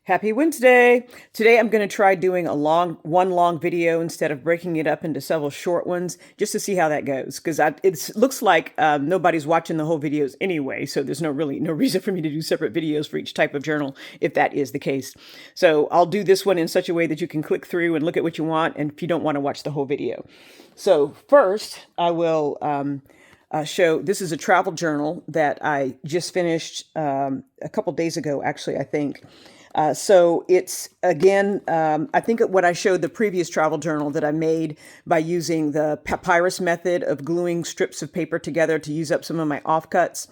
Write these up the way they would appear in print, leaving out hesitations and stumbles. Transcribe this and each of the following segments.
Happy Wednesday! Today I'm going to try doing one long video instead of breaking it up into several short ones, just to see how that goes. Because it looks like nobody's watching the whole videos anyway, so there's no reason for me to do separate videos for each type of journal if that is the case. So I'll do this one in such a way that you can click through and look at what you want, and if you don't want to watch the whole video. So first, I will show. This is a travel journal that I just finished a couple days ago, actually, I think. So it's again, I think what I showed the previous travel journal that I made by using the papyrus method of gluing strips of paper together to use up some of my offcuts,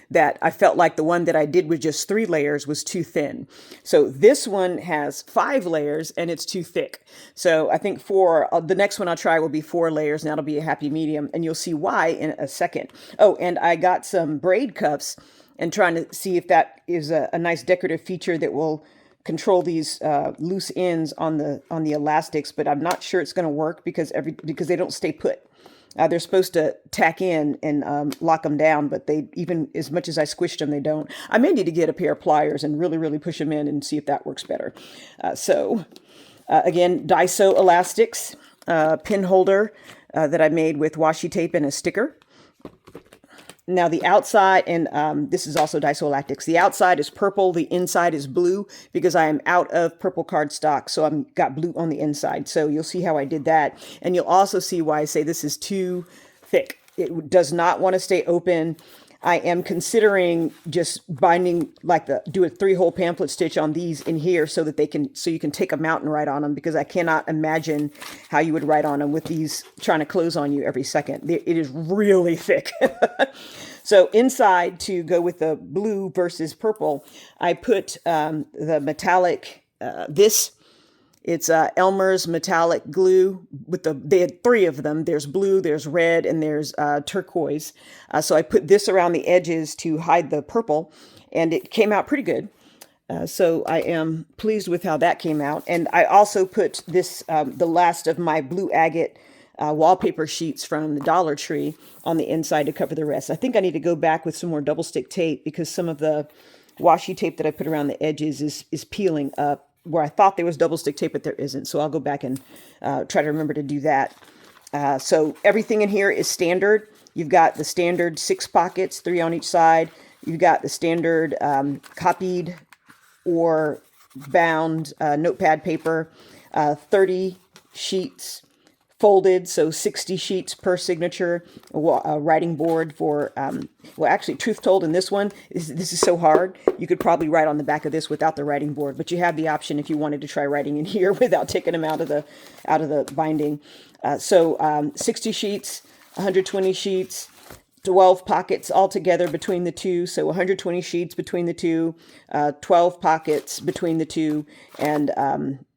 that I felt like the one that I did with just 3 layers was too thin. So this one has 5 layers and it's too thick. So I think the next one I'll try will be 4 layers, and that'll be a happy medium, and you'll see why in a second. Oh, and I got some braid cuffs and trying to see if that is a nice decorative feature that will control these loose ends on the elastics, but I'm not sure it's going to work because they don't stay put. They're supposed to tack in and lock them down, but they, even as much as I squished them, they don't. I may need to get a pair of pliers and really push them in and see if that works better. Again, Daiso elastics, pin holder that I made with washi tape and a sticker. Now the outside, and this is also Daiso elastics. The outside is purple, the inside is blue because I am out of purple cardstock, so I've got blue on the inside. So you'll see how I did that, and you'll also see why I say this is too thick. It does not want to stay open. I am considering just binding, do a 3-hole pamphlet stitch on these in here so you can take them out and write on them, because I cannot imagine how you would write on them with these trying to close on you every second. It is really thick. So inside, to go with the blue versus purple, I put the metallic, it's Elmer's metallic glue they had 3 of them. There's blue, there's red, and there's turquoise. So I put this around the edges to hide the purple, and it came out pretty good. So I am pleased with how that came out. And I also put this, the last of my blue agate wallpaper sheets from the Dollar Tree on the inside to cover the rest. I think I need to go back with some more double stick tape because some of the washi tape that I put around the edges is peeling up, where I thought there was double stick tape, but there isn't. So I'll go back and try to remember to do that. So everything in here is standard. You've got the standard 6 pockets, 3 on each side. You've got the standard copied or bound notepad paper, 30 sheets folded, so 60 sheets per signature, a writing board for, well, actually, truth told, in this one, this is so hard, you could probably write on the back of this without the writing board, but you have the option if you wanted to try writing in here without taking them out of the binding. 60 sheets, 120 sheets, 12 pockets altogether between the two, so 120 sheets between the two, 12 pockets between the two, and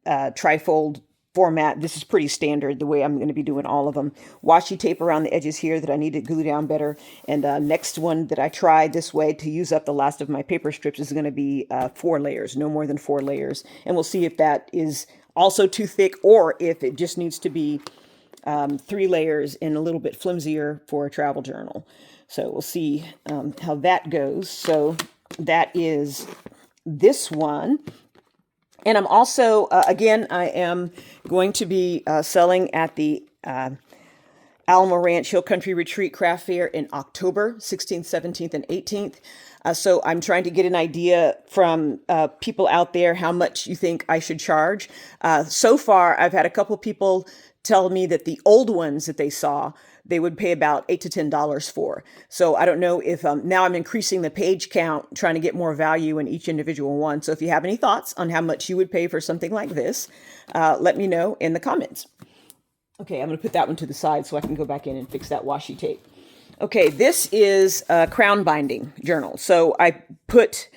trifold format. This is pretty standard, the way I'm going to be doing all of them. Washi tape around the edges here that I need to glue down better. And next one that I tried this way to use up the last of my paper strips is going to be 4 layers, no more than 4 layers. And we'll see if that is also too thick or if it just needs to be 3 layers and a little bit flimsier for a travel journal. So we'll see how that goes. So that is this one. And I'm also, again, I am going to be selling at the Alamo Ranch Hill Country Retreat Craft Fair in October 16th, 17th, and 18th. So I'm trying to get an idea from people out there how much you think I should charge. So far, I've had a couple people tell me that the old ones that they saw, they would pay about $8 to $10 for. So I don't know if now I'm increasing the page count, trying to get more value in each individual one. So if you have any thoughts on how much you would pay for something like this, let me know in the comments. Okay, I'm going to put that one to the side so I can go back in and fix that washi tape. Okay, this is a crown binding journal. So I put,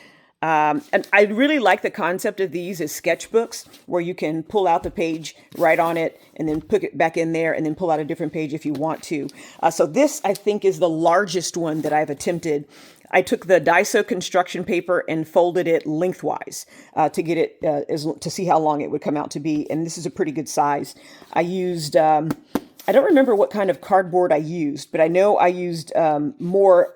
and I really like the concept of these as sketchbooks, where you can pull out the page, write on it, and then put it back in there, and then pull out a different page if you want to. So this, I think, is the largest one that I've attempted. I took the Daiso construction paper and folded it lengthwise to get it to see how long it would come out to be, and this is a pretty good size. I used I don't remember what kind of cardboard I used, but I know I used a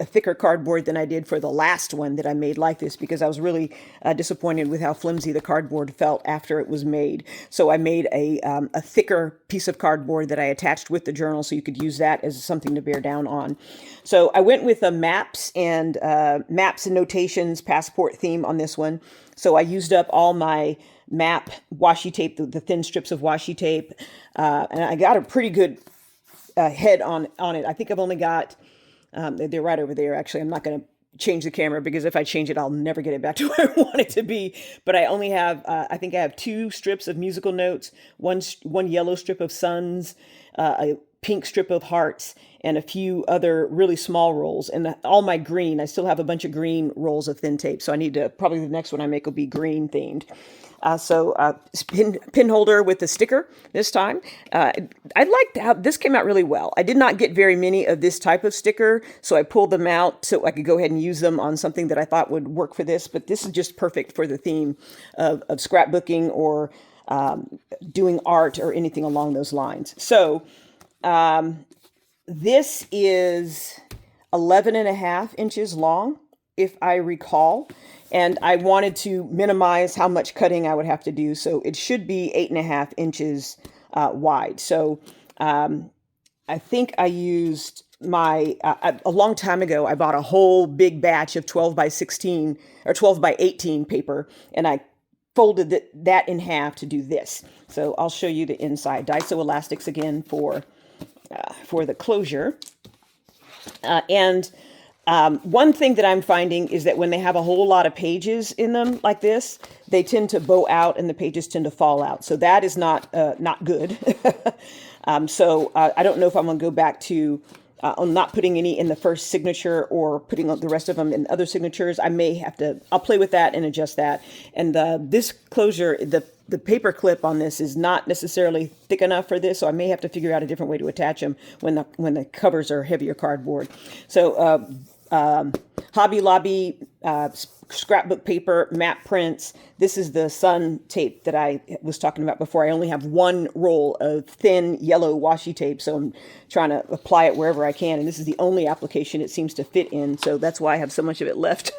thicker cardboard than I did for the last one that I made like this, because I was really disappointed with how flimsy the cardboard felt after it was made. So I made a thicker piece of cardboard that I attached with the journal, so you could use that as something to bear down on. So I went with a maps and notations passport theme on this one. So I used up all my map washi tape, the thin strips of washi tape, and I got a pretty good head on it. I think I've only got, they're right over there. Actually, I'm not going to change the camera, because if I change it, I'll never get it back to where I want it to be. But I only have, I think I have 2 strips of musical notes, one yellow strip of suns, a pink strip of hearts, and a few other really small rolls. And all my green, I still have a bunch of green rolls of thin tape. So I need to, probably the next one I make will be green themed. Pin holder with the sticker this time. I liked how this came out really well. I did not get very many of this type of sticker, so I pulled them out so I could go ahead and use them on something that I thought would work for this. But this is just perfect for the theme of scrapbooking or doing art or anything along those lines. So this is 11.5 inches long, if I recall. And I wanted to minimize how much cutting I would have to do. So it should be 8.5 inches wide. So I think I used a long time ago, I bought a whole big batch of 12 by 16 or 12 by 18 paper. And I folded that in half to do this. So I'll show you the inside. Daiso elastics again for the closure. One thing that I'm finding is that when they have a whole lot of pages in them like this, they tend to bow out and the pages tend to fall out. So that is not good. I don't know if I'm going to go back to on not putting any in the first signature or putting the rest of them in other signatures. I'll play with that and adjust that. And this closure, the paper clip on this is not necessarily thick enough for this, so I may have to figure out a different way to attach them when the covers are heavier cardboard. So Hobby Lobby scrapbook paper, map prints. This is the sun tape that I was talking about before. I only have 1 roll of thin yellow washi tape, so I'm trying to apply it wherever I can, and this is the only application it seems to fit in, so that's why I have so much of it left.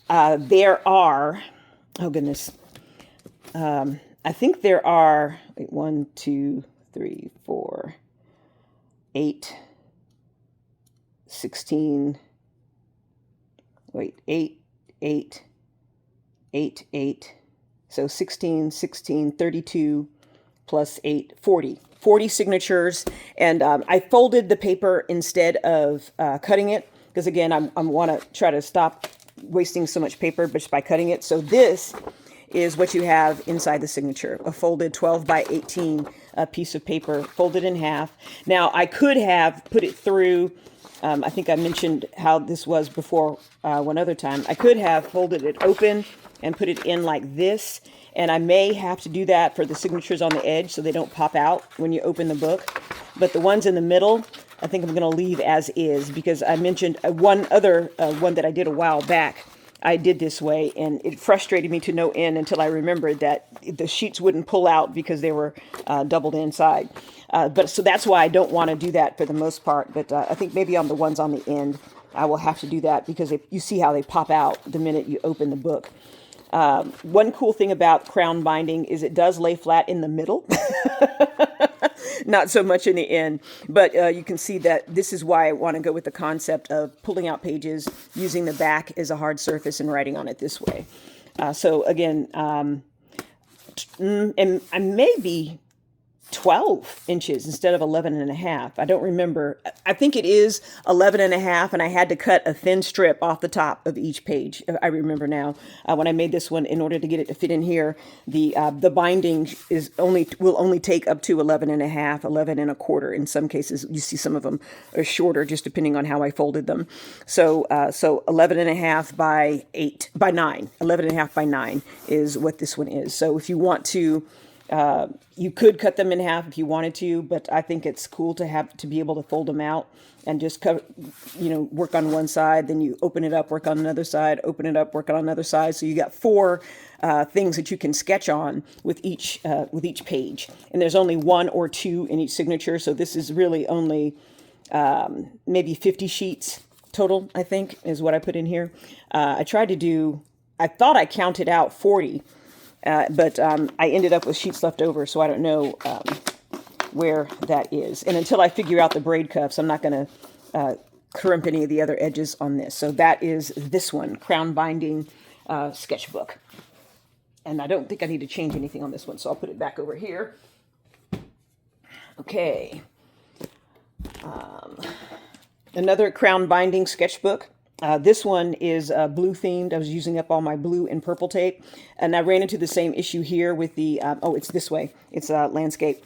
There are, oh goodness, I think there are 1, 2, 3, 4, 8, 16, 8, 8, 8, 8. So 16, 16, 32 plus 8, 40. 40 signatures. And I folded the paper instead of cutting it, because again, I want to try to stop wasting so much paper just by cutting it. So this is what you have inside the signature, a folded 12 by 18 piece of paper folded in half. Now I could have put it through, I think I mentioned how this was before one other time. I could have folded it open and put it in like this, and I may have to do that for the signatures on the edge so they don't pop out when you open the book. But the ones in the middle, I think I'm going to leave as is, because I mentioned one other one that I did a while back. I did this way, and it frustrated me to no end until I remembered that the sheets wouldn't pull out because they were doubled inside. So that's why I don't want to do that for the most part. But I think maybe on the ones on the end, I will have to do that, because you see how they pop out the minute you open the book. One cool thing about crown binding is it does lay flat in the middle. Not so much in the end, but you can see that this is why I want to go with the concept of pulling out pages, using the back as a hard surface and writing on it this way. So again, and I may be 12 inches instead of 11.5. I don't remember. I think it is 11.5, and I had to cut a thin strip off the top of each page. I remember now when I made this one, in order to get it to fit in here, the binding will only take up to 11.5, 11.25. In some cases, you see some of them are shorter, just depending on how I folded them. So 11.5 by 9. 11.5 by 9 is what this one is. So if you want to You could cut them in half if you wanted to, but I think it's cool to be able to fold them out and just work on one side, then you open it up, work on another side, open it up, work on another side. So you got four things that you can sketch on with each page, and there's only one or two in each signature. So this is really only maybe 50 sheets total, I think, is what I put in here. I thought I counted out 40. But I ended up with sheets left over, so I don't know where that is. And until I figure out the braid cuffs, I'm not going to crimp any of the other edges on this. So that is this one, Crown Binding Sketchbook. And I don't think I need to change anything on this one, so I'll put it back over here. Okay. Another Crown Binding Sketchbook. This one is blue themed. I was using up all my blue and purple tape, and I ran into the same issue here with the, it's this way. It's landscape.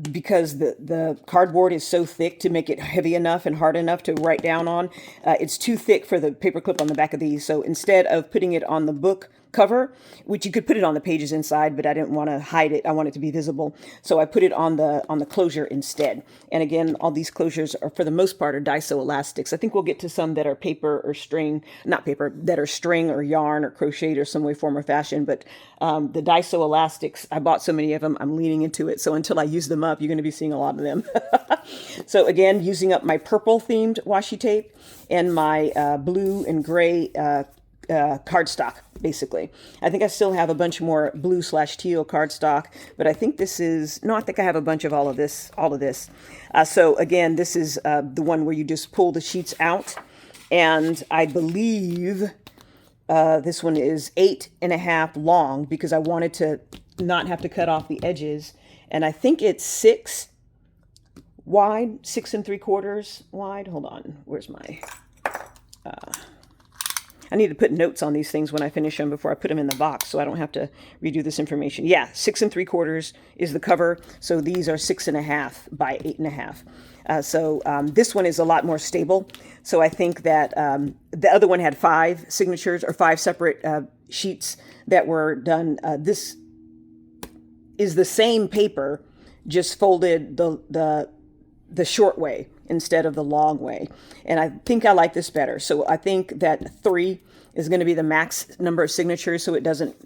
Because the cardboard is so thick to make it heavy enough and hard enough to write down on. It's too thick for the paper clip on the back of these. So instead of putting it on the book cover, which you could put it on the pages inside, but I didn't want to hide it. I want it to be visible. So I put it on the closure instead. And again, all these closures are, for the most part, are Daiso elastics. I think we'll get to some that are paper or string, not paper, that are string or yarn or crocheted or some way, form, or fashion. But the Daiso elastics, I bought so many of them, I'm leaning into it. So until I use them up, you're going to be seeing a lot of them. So again, using up my purple themed washi tape and my blue and gray cardstock, basically. I think I still have a bunch more blue/teal cardstock, but I think this is, no, I think I have a bunch of all of this. So again, this is the one where you just pull the sheets out, and I believe this one is 8.5 long because I wanted to not have to cut off the edges, and I think it's 6 wide, 6 3/4 wide. Hold on, where's my... I need to put notes on these things when I finish them before I put them in the box, so I don't have to redo this information. Yeah, 6 3/4 is the cover. So these are 6.5 by 8.5. So this one is a lot more stable. So I think that the other one had 5 signatures or 5 separate sheets that were done. This is the same paper, just folded the short way instead of the long way. And I think I like this better. So I think that 3 is going to be the max number of signatures, so it doesn't,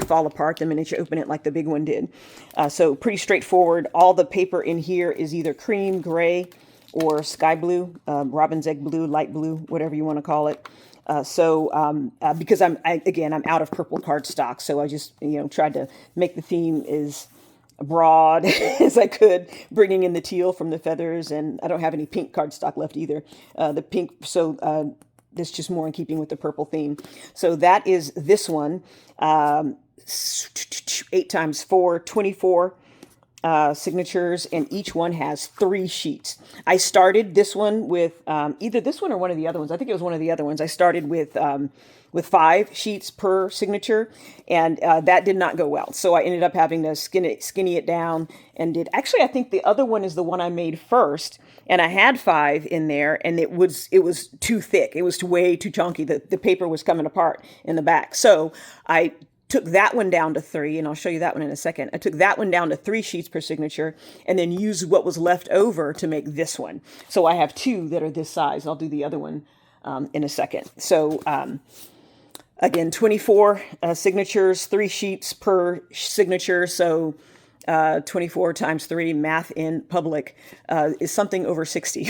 fall apart the minute you open it like the big one did. So pretty straightforward. All the paper in here is either cream, gray, or sky blue, robin's egg blue, light blue, whatever you want to call it. Because I'm out of purple cardstock, so I just, tried to make the theme as broad as I could, bringing in the teal from the feathers, and I don't have any pink cardstock left either. The pink, so this just more in keeping with the purple theme. So that is this one, 8 times 4, 24 signatures, and each one has 3 sheets. I started this one with either this one or one of the other ones. I think it was one of the other ones. I started with 5 sheets per signature, and that did not go well. So I ended up having to skinny it down, and actually, I think the other one is the one I made first, and I had 5 in there, and it was too thick. It was way too chunky. The paper was coming apart in the back. So I took that one down to 3, and I'll show you that one in a second. I took that one down to 3 sheets per signature, and then used what was left over to make this one. So I have 2 that are this size. I'll do the other one in a second. So again, 24 signatures, 3 sheets per signature. So 24 times 3, math in public, is something over 60.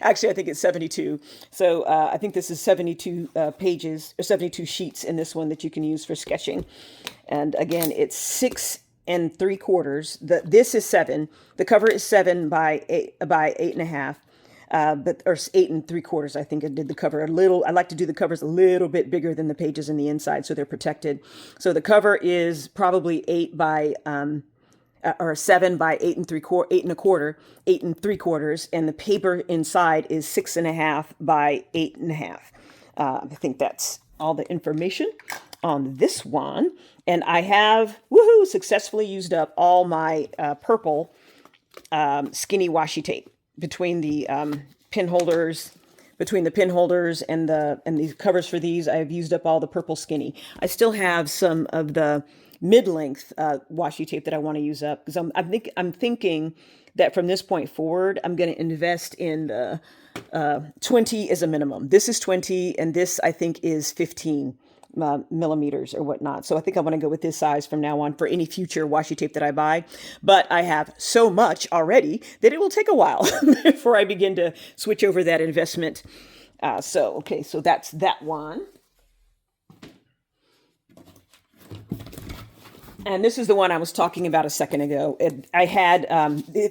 Actually, I think it's 72. So I think this is 72 pages, or 72 sheets in this one that you can use for sketching. And again, it's 6 3/4. This is 7. The cover is 7 by 8.5. Or 8 3/4. I think I did the cover a little. I like to do the covers a little bit bigger than the pages in the inside, so they're protected. So the cover is probably 8 by or 7 by 8 1/4, 8 3/4, and the paper inside is 6.5 by 8.5. I think that's all the information on this one, and I have successfully used up all my purple skinny washi tape between the pin holders. Between the pin holders and these covers for these, I've used up all the purple skinny. I still have some of the mid-length washi tape that I want to use up, because I'm thinking that from this point forward, I'm going to invest in the 20 as a minimum. This is 20, and this I think is 15 millimeters or whatnot. So I think I want to go with this size from now on for any future washi tape that I buy. But I have so much already that it will take a while before I begin to switch over that investment. Okay, so that's that one. And this is the one I was talking about a second ago.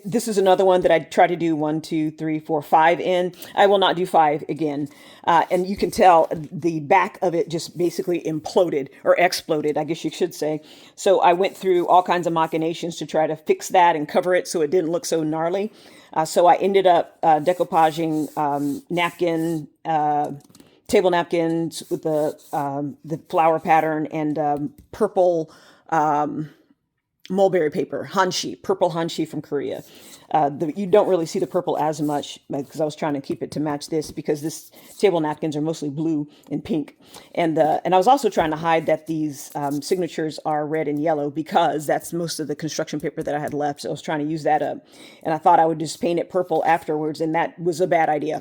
This is another one that I try to do 1, 2, 3, 4, 5 in. I will not do 5 again. And you can tell the back of it just basically imploded or exploded, I guess you should say. So I went through all kinds of machinations to try to fix that and cover it so it didn't look so gnarly. So I ended up decoupaging table napkins with the flower pattern and purple mulberry paper, hanshi, purple hanshi from Korea. You don't really see the purple as much because I was trying to keep it to match this, because this table napkins are mostly blue and pink. And I was also trying to hide that these signatures are red and yellow, because that's most of the construction paper that I had left. So I was trying to use that up. And I thought I would just paint it purple afterwards, and that was a bad idea.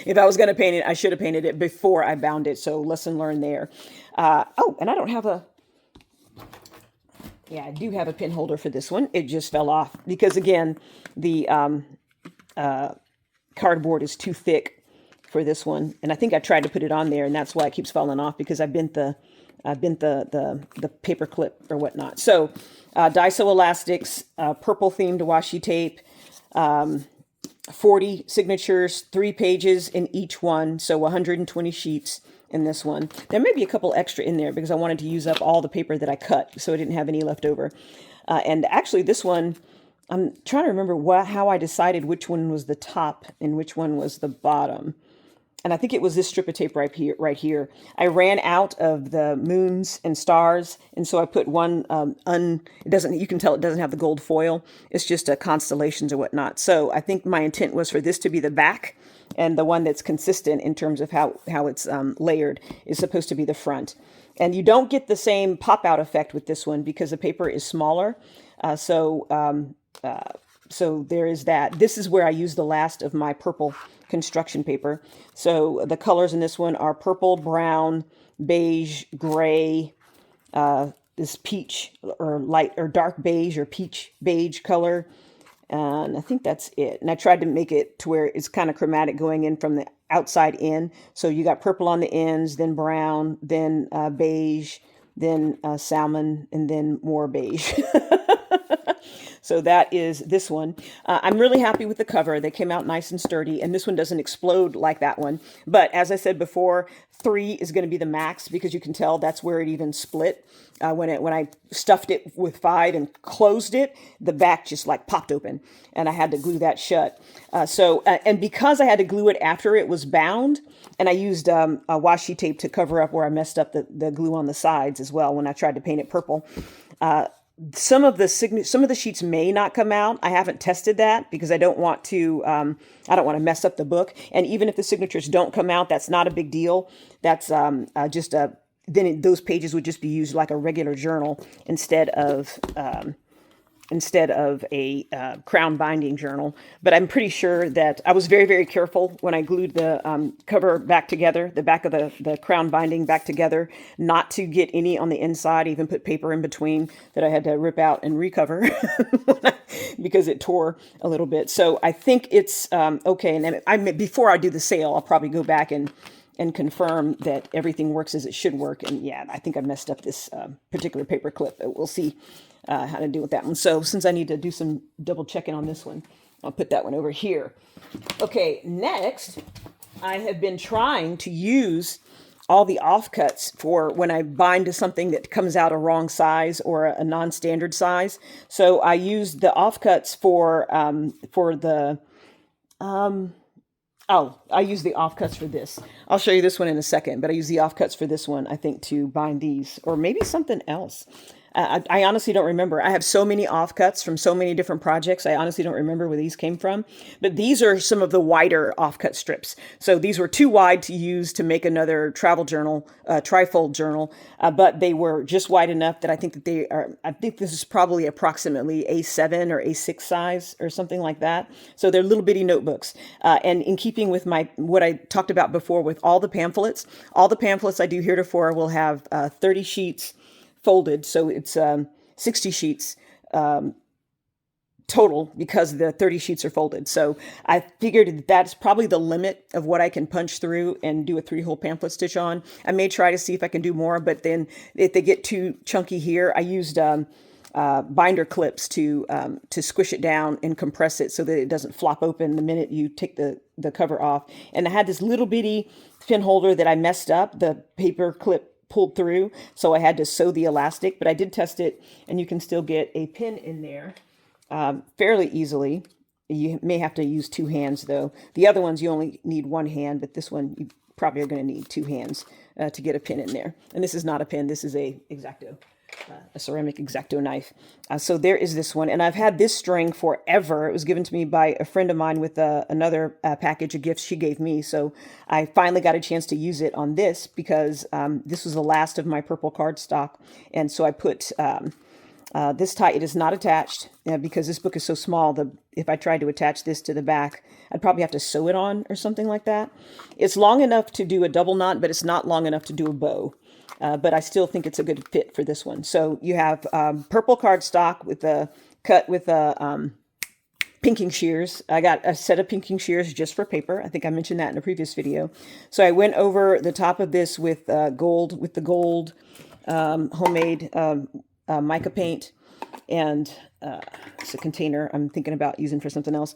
If I was going to paint it, I should have painted it before I bound it. So lesson learned there. And I don't have I do have a pin holder for this one. It just fell off because, again, the cardboard is too thick for this one. And I think I tried to put it on there, and that's why it keeps falling off, because I bent the paper clip or whatnot. So Daiso Elastics, purple themed washi tape, 40 signatures, 3 pages in each one. So 120 sheets in this one. There may be a couple extra in there because I wanted to use up all the paper that I cut, so I didn't have any left over. And actually this one, I'm trying to remember how I decided which one was the top and which one was the bottom. And I think it was this strip of tape right here. I ran out of the moons and stars, and so I put one you can tell it doesn't have the gold foil. It's just constellations or whatnot. So I think my intent was for this to be the back, and the one that's consistent in terms of how it's layered is supposed to be the front. And you don't get the same pop-out effect with this one because the paper is smaller. So there is that. This is where I use the last of my purple construction paper. So the colors in this one are purple, brown, beige, gray, this peach or light or dark beige or peach beige color. And I think that's it. And I tried to make it to where it's kind of chromatic going in from the outside in. So you got purple on the ends, then brown, then beige, then salmon, and then more beige. So that is this one. I'm really happy with the cover. They came out nice and sturdy, and this one doesn't explode like that one. But as I said before, 3 is going to be the max, because you can tell that's where it even split. When I stuffed it with 5 and closed it, the back just like popped open, and I had to glue that shut. And because I had to glue it after it was bound, and I used a washi tape to cover up where I messed up the glue on the sides as well when I tried to paint it purple. Some of the sheets may not come out. I haven't tested that because I don't want to mess up the book. And even if the signatures don't come out, that's not a big deal. That's then those pages would just be used like a regular journal instead of a crown binding journal. But I'm pretty sure that I was very, very careful when I glued the cover back together, the back of the crown binding back together, not to get any on the inside. I even put paper in between that I had to rip out and recover because it tore a little bit. So I think it's okay. And then before I do the sale, I'll probably go back and confirm that everything works as it should work. And yeah, I think I messed up this particular paper clip. We'll see how to deal with that one. So since I need to do some double checking on this one, I'll put that one over here. Okay, next, I have been trying to use all the offcuts for when I bind to something that comes out a wrong size or a non-standard size. So I used the offcuts I use the offcuts for this. I'll show you this one in a second, but I use the offcuts for this one, I think, to bind these, or maybe something else. I honestly don't remember. I have so many offcuts from so many different projects. I honestly don't remember where these came from. But these are some of the wider offcut strips. So these were too wide to use to make another travel journal, trifold journal, but they were just wide enough that I think that they are, I think this is probably approximately A7 or A6 size or something like that. So they're little bitty notebooks. And in keeping with what I talked about before with all the pamphlets I do heretofore will have 30 sheets folded. So it's 60 sheets total because the 30 sheets are folded. So I figured that's probably the limit of what I can punch through and do a 3-hole pamphlet stitch on. I may try to see if I can do more, but then if they get too chunky here, I used binder clips to squish it down and compress it so that it doesn't flop open the minute you take the cover off. And I had this little bitty pin holder that I messed up. The paper clip pulled through, so I had to sew the elastic, but I did test it, and you can still get a pin in there fairly easily. You may have to use 2 hands, though. The other ones, you only need 1 hand, but this one, you probably are going to need 2 hands to get a pin in there. And this is not a pin. This is a X-Acto. A ceramic X-Acto knife. So there is this one. And I've had this string forever. It was given to me by a friend of mine with another package of gifts she gave me. So I finally got a chance to use it on this because this was the last of my purple cardstock. And so I put this tie. It is not attached because this book is so small. If I tried to attach this to the back, I'd probably have to sew it on or something like that. It's long enough to do a double knot, but it's not long enough to do a bow. But I still think it's a good fit for this one. So you have purple cardstock with the cut with pinking shears. I got a set of pinking shears just for paper. I think I mentioned that in a previous video. So I went over the top of this with the gold homemade mica paint, and it's a container I'm thinking about using for something else.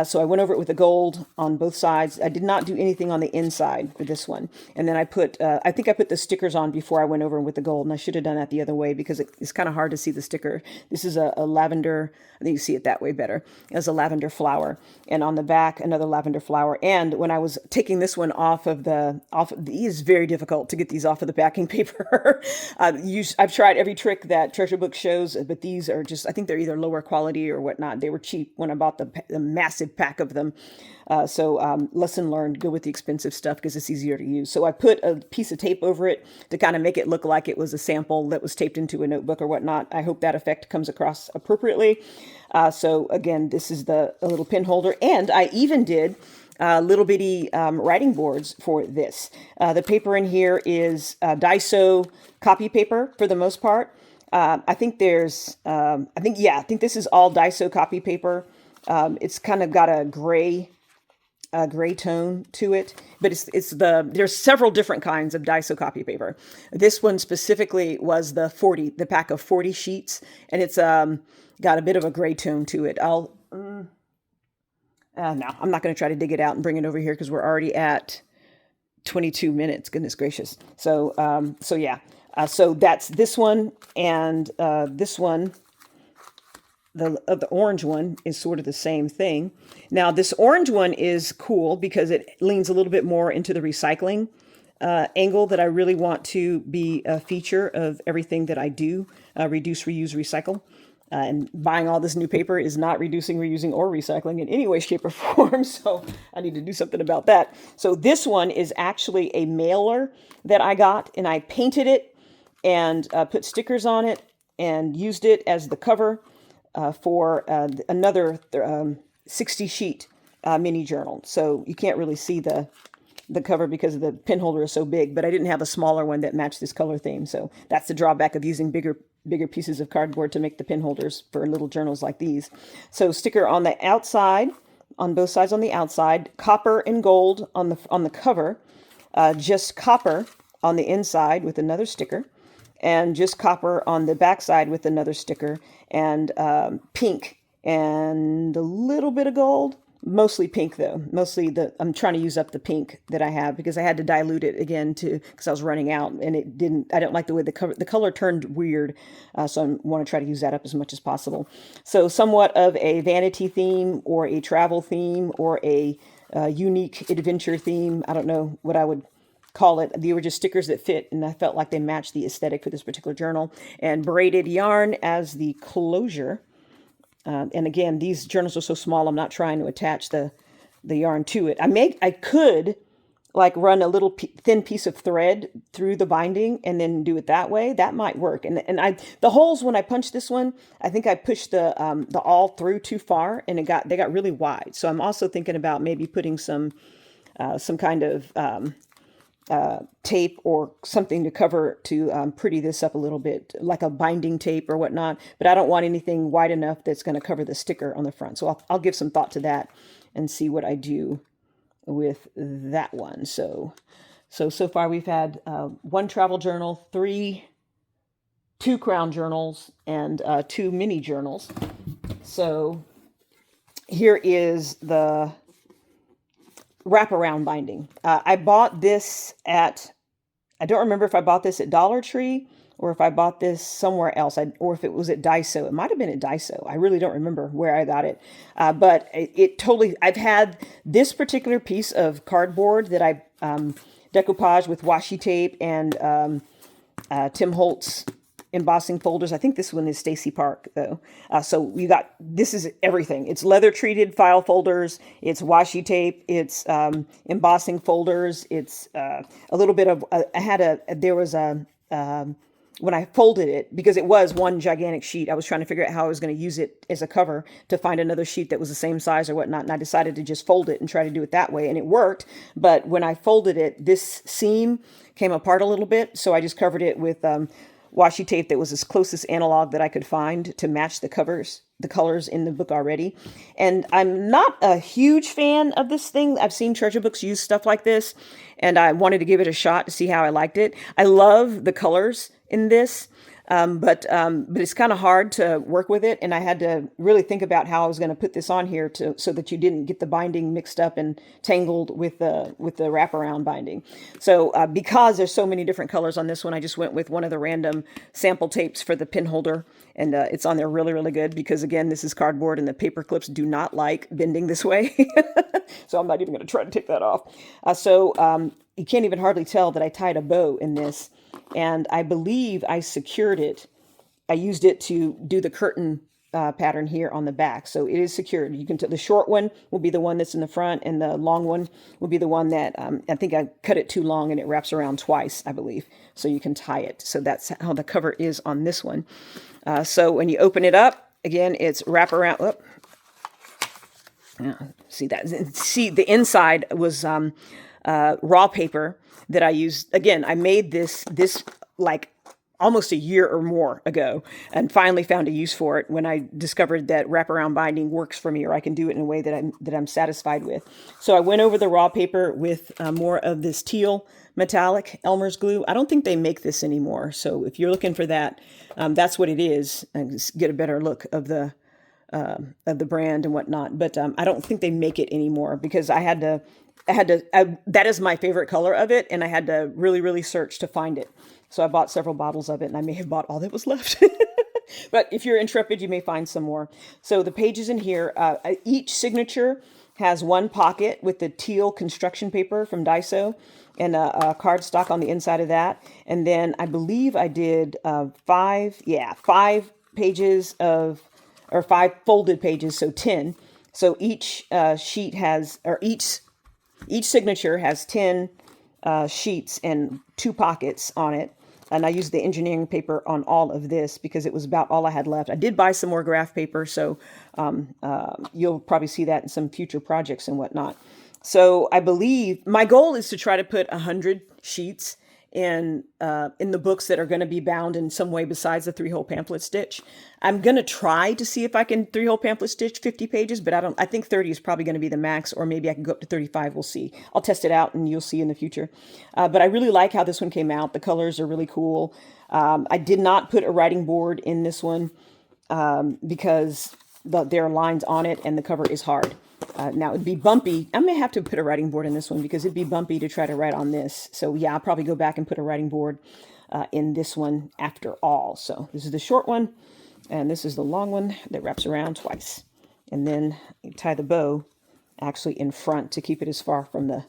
So I went over it with the gold on both sides. I did not do anything on the inside for this one. And then I think I put the stickers on before I went over with the gold, and I should have done that the other way because it's kind of hard to see the sticker. This is a lavender, I think you see it that way better, as a lavender flower. And on the back, another lavender flower. And when I was taking this one off of these, very difficult to get these off of the backing paper. I've tried every trick that Treasure Book shows, but these are just, I think they're either lower quality or whatnot. They were cheap when I bought the massive pack of them. So lesson learned, go with the expensive stuff because it's easier to use. So I put a piece of tape over it to kind of make it look like it was a sample that was taped into a notebook or whatnot. I hope that effect comes across appropriately. So again, this is a little pin holder. And I even did little bitty writing boards for this. The paper in here is Daiso copy paper for the most part. I think this is all Daiso copy paper. It's kind of got a gray tone to it, but there's several different kinds of Daiso copy paper. This one specifically was the pack of 40 sheets, and it's got a bit of a gray tone to it. No, I'm not going to try to dig it out and bring it over here because we're already at 22 minutes. Goodness gracious. So yeah. So that's this one, and this one, the orange one, is sort of the same thing. Now, this orange one is cool because it leans a little bit more into the recycling angle that I really want to be a feature of everything that I do, reduce, reuse, recycle. And buying all this new paper is not reducing, reusing, or recycling in any way, shape, or form. So I need to do something about that. So this one is actually a mailer that I got, and I painted it and put stickers on it and used it as the cover for another 60 sheet mini journal. So you can't really see the cover because the pin holder is so big, but I didn't have a smaller one that matched this color theme. So that's the drawback of using bigger pieces of cardboard to make the pin holders for little journals like these. So sticker on the outside, on both sides on the outside, copper and gold on the cover, just copper on the inside with another sticker, and just copper on the back side with another sticker, and pink and a little bit of gold. Mostly pink though. I'm trying to use up the pink that I have because I had to dilute it again because I was running out, and I don't like the way the color turned weird. So I want to try to use that up as much as possible. So somewhat of a vanity theme or a travel theme or a unique adventure theme. I don't know what I would call it. They were just stickers that fit, and I felt like they matched the aesthetic for this particular journal. And braided yarn as the closure. And again, these journals are so small, I'm not trying to attach the yarn to it. I could like run a little thin piece of thread through the binding and then do it that way. That might work. And the holes, when I punched this one, I think I pushed the awl through too far, and they got really wide. So I'm also thinking about maybe putting some kind of tape or something to cover to pretty this up a little bit, like a binding tape or whatnot. But I don't want anything wide enough that's going to cover the sticker on the front. So I'll give some thought to that and see what I do with that one. So far we've had one travel journal, two crown journals, and two mini journals. So here is the wraparound binding. I bought this I don't remember if I bought this at Dollar Tree or if I bought this somewhere else, or if it was at Daiso. It might have been at Daiso. I really don't remember where I got it. But it totally, I've had this particular piece of cardboard that I decoupage with washi tape and Tim Holtz embossing folders. I think this one is Stacy Park though. So this is everything. It's leather treated file folders. It's washi tape. It's embossing folders. It's a little bit of, when I folded it, because it was one gigantic sheet, I was trying to figure out how I was going to use it as a cover to find another sheet that was the same size or whatnot. And I decided to just fold it and try to do it that way. And it worked. But when I folded it, this seam came apart a little bit. So I just covered it with washi tape that was as close as analog that I could find to match the colors in the book already. And I'm not a huge fan of this thing. I've seen treasure books use stuff like this, and I wanted to give it a shot to see how I liked it. I love the colors in this, but it's kind of hard to work with it, and I had to really think about how I was going to put this on here so that you didn't get the binding mixed up and tangled with the wraparound binding. So because there's so many different colors on this one, I just went with one of the random sample tapes for the pin holder, and it's on there really, really good because, again, this is cardboard and the paper clips do not like bending this way. So I'm not even going to try to take that off. You can't even hardly tell that I tied a bow in this. And I believe I secured it. I used it to do the curtain pattern here on the back. So it is secured. You can the short one will be the one that's in the front, and the long one will be the one that I think I cut it too long and it wraps around twice, I believe. So you can tie it. So that's how the cover is on this one. So when you open it up, again, it's wrap around. Oh, see that? See, the inside was raw paper that I used. Again, I made this like almost a year or more ago, and finally found a use for it when I discovered that wraparound binding works for me, or I can do it in a way that I'm satisfied with. So I went over the raw paper with more of this teal metallic Elmer's glue. I don't think they make this anymore. So if you're looking for that, that's what it is, and just get a better look of the brand and whatnot. But I don't think they make it anymore because that is my favorite color of it, and I had to really, really search to find it. So I bought several bottles of it, and I may have bought all that was left. But if you're intrepid, you may find some more. So the pages in here, each signature has one pocket with the teal construction paper from Daiso and a cardstock on the inside of that. And then I believe I did 5 pages or 5 folded pages, so 10. So each sheet each signature has 10 sheets and 2 pockets on it. And I used the engineering paper on all of this because it was about all I had left. I did buy some more graph paper, so you'll probably see that in some future projects and whatnot. So I believe my goal is to try to put 100 sheets in the books that are going to be bound in some way besides the 3-hole pamphlet stitch. I'm going to try to see if I can 3-hole pamphlet stitch 50 pages, but I think 30 is probably going to be the max, or maybe I can go up to 35. We'll see. I'll test it out and you'll see in the future. But I really like how this one came out. The colors are really cool. I did not put a writing board in this one because there are lines on it and the cover is hard. Now it'd be bumpy. I may have to put a writing board in this one because it'd be bumpy to try to write on this. So yeah, I'll probably go back and put a writing board in this one after all. So this is the short one, and this is the long one that wraps around twice. And then you tie the bow actually in front to keep it as far from the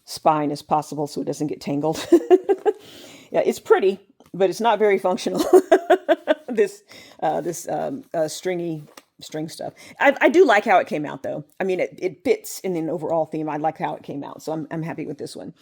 spine as possible so it doesn't get tangled. Yeah, it's pretty, but it's not very functional. This stringy string stuff. I do like how it came out though. I mean, it fits in an overall theme. I like how it came out, so I'm happy with this one.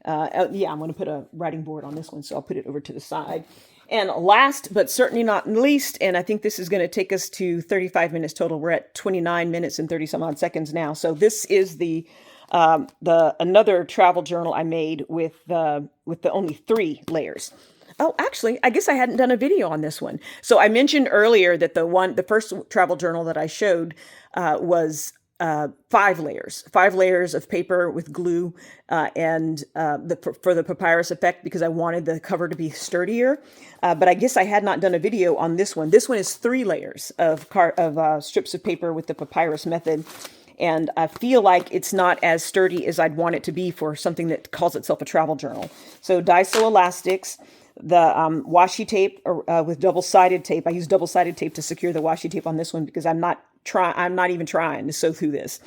Yeah, I'm going to put a writing board on this one, so I'll put it over to the side. And last, but certainly not least, and I think this is going to take us to 35 minutes total. We're at 29 minutes and 30 some odd seconds now. So this is the another travel journal I made with the only 3 layers. Oh, actually, I guess I hadn't done a video on this one. So I mentioned earlier that the first travel journal that I showed was 5 layers of paper with glue and for the papyrus effect, because I wanted the cover to be sturdier. But I guess I had not done a video on this one. This one is 3 layers of strips of paper with the papyrus method. And I feel like it's not as sturdy as I'd want it to be for something that calls itself a travel journal. So Daiso elastics, the washi tape with double-sided tape. I use double-sided tape to secure the washi tape on this one because I'm not even trying to sew through this.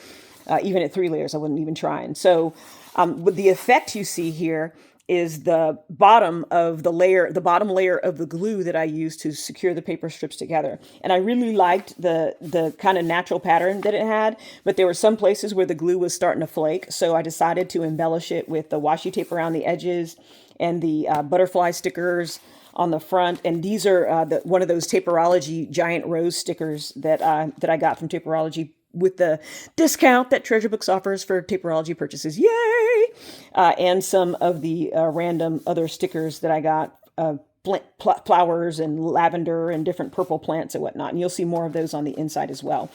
Even at 3 layers, I wasn't even trying. So with the effect you see here is the bottom of the bottom layer of the glue that I used to secure the paper strips together. And I really liked the kind of natural pattern that it had, but there were some places where the glue was starting to flake. So I decided to embellish it with the washi tape around the edges and the butterfly stickers on the front. And these are one of those Taperology giant rose stickers that I got from Taperology with the discount that Treasure Books offers for Taperology purchases. Yay! And some of the random other stickers that I got, flowers and lavender and different purple plants and whatnot. And you'll see more of those on the inside as well.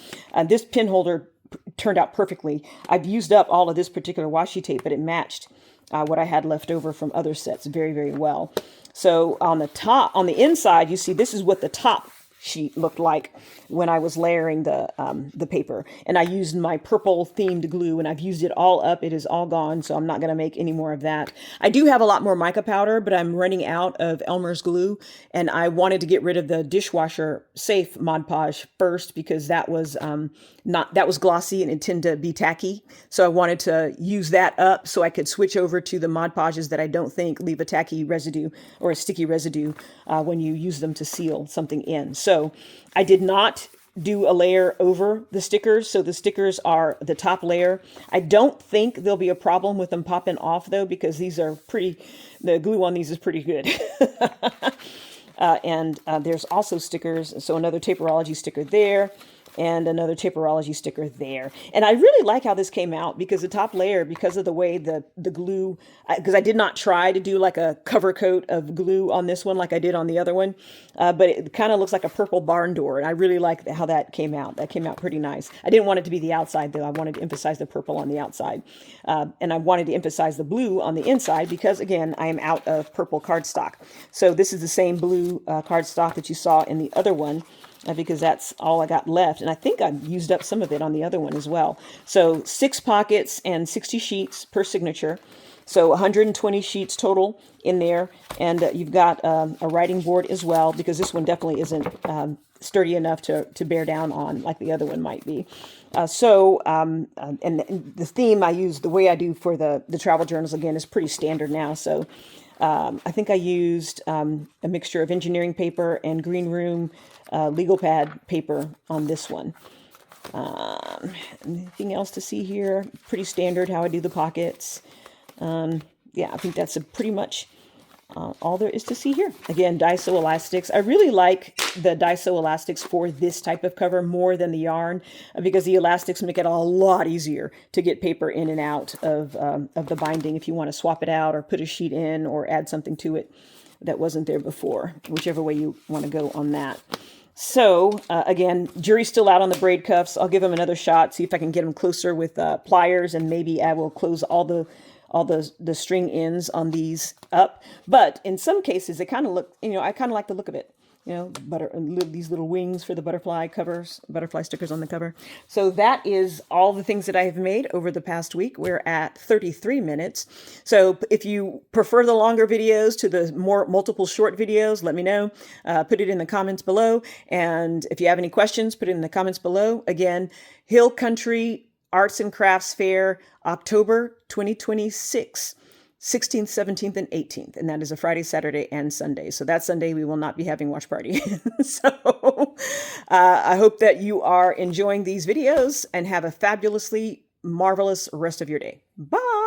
This pin holder turned out perfectly. I've used up all of this particular washi tape, but it matched what I had left over from other sets very, very well. So on the inside, you see this is what the top sheet looked like when I was layering the paper. And I used my purple themed glue, and I've used it all up. It is all gone, so I'm not going to make any more of that. I do have a lot more mica powder, but I'm running out of Elmer's glue, and I wanted to get rid of the dishwasher safe Mod Podge first because that was glossy and it tended to be tacky. So I wanted to use that up so I could switch over to the Mod Podges that I don't think leave a tacky residue or a sticky residue when you use them to seal something in. So I did not do a layer over the stickers. So the stickers are the top layer. I don't think there'll be a problem with them popping off though, because the glue on these is pretty good. And there's also stickers. So another Taperology sticker there, and another Taperology sticker there. And I really like how this came out because the top layer, because of the way the glue, because I did not try to do like a cover coat of glue on this one like I did on the other one, but it kind of looks like a purple barn door. And I really like how that came out. That came out pretty nice. I didn't want it to be the outside though. I wanted to emphasize the purple on the outside. And I wanted to emphasize the blue on the inside because again, I am out of purple cardstock. So this is the same blue cardstock that you saw in the other one. Because that's all I got left. And I think I used up some of it on the other one as well. So 6 pockets and 60 sheets per signature. So 120 sheets total in there. And you've got a writing board as well, because this one definitely isn't sturdy enough to bear down on like the other one might be. And the theme I use, the way I do for the travel journals, again, is pretty standard now. So I think I used a mixture of engineering paper and green room legal pad paper on this one. Anything else to see here? Pretty standard how I do the pockets. Yeah, I think that's pretty much all there is to see here. Again, Daiso elastics. I really like the Daiso elastics for this type of cover more than the yarn because the elastics make it a lot easier to get paper in and out of the binding if you want to swap it out or put a sheet in or add something to it that wasn't there before, whichever way you want to go on that. So again, jury's still out on the braid cuffs. I'll give them another shot, see if I can get them closer with pliers, and maybe I will close all the string ends on these up. But in some cases, they kind of look, I kind of like the look of it. These little wings for the butterfly stickers on the cover. So that is all the things that I have made over the past week. We're at 33 minutes. So if you prefer the longer videos to the multiple short videos, let me know. Put it in the comments below. And if you have any questions, put it in the comments below. Again, Hill Country Arts and Crafts Fair, October 2026. 16th, 17th, and 18th. And that is a Friday, Saturday, and Sunday. So that Sunday, we will not be having Watch Party. So I hope that you are enjoying these videos and have a fabulously marvelous rest of your day. Bye.